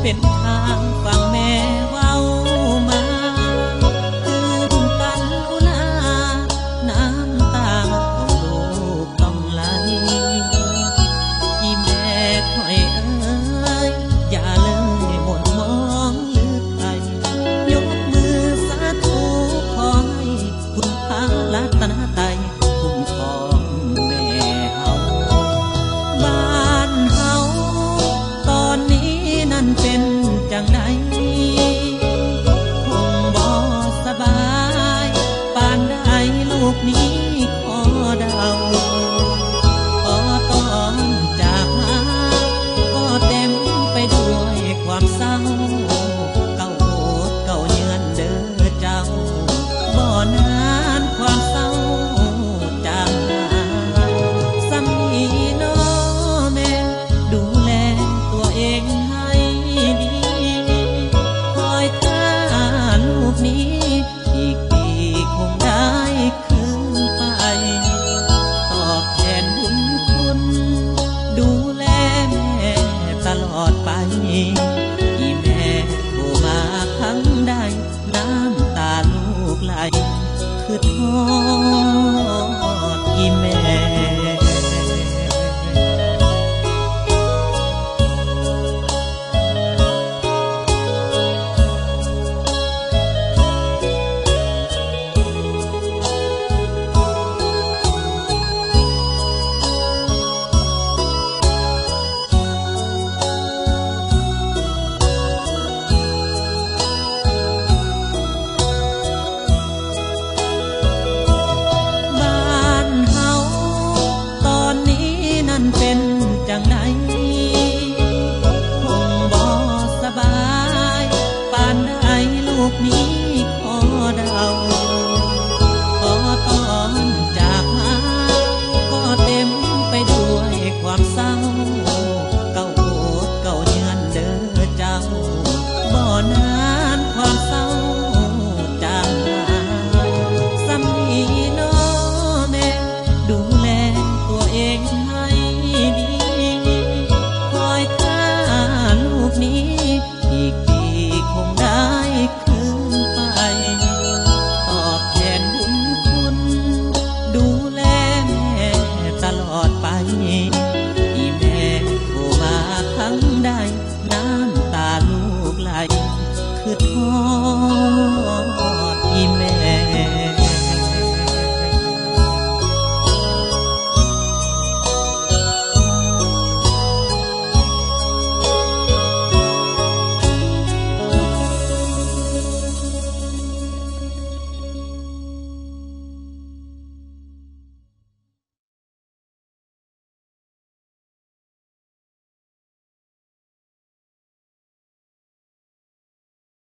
เป็นทางฟังแม่เว้ามาคืนกันอุลาน้ำตาของลูกต้องไหลอีแม่คอยเอ้ยอย่าเลยหมดมองหรือใครยกมือสาธุขอให้คุณพระรัตนตรัยคุ้มครองแม่เฮาบ้านเฮาตอนนี้นั่นเป็นจังใดคงบ่สบายปานใดลูกนี้ขอเดาพอต้องจากมาก็เต็มไปด้วยความเศร้าเก่าโอดเก่าเยือนเด้อเจ้าบ่นานความเศร้าจางหายสามีน้อแม่ดูแลตัวเองให้ดีคอยท่าลูกนี้อีกปีคงได้คืนไปตอบแทนบุญคุณดูแลแม่ตลอดไปอีแม่โทรมาครั้งใดน้ำตาลูกไหลคือทอดอีแม่ บ้านเฮาตอนนี้นั่นเป็นจังใดคงบ่สบายปานใดลูกนี้ขอเดาพอตอนจากมาก็เต็มไปด้วยความเศร้า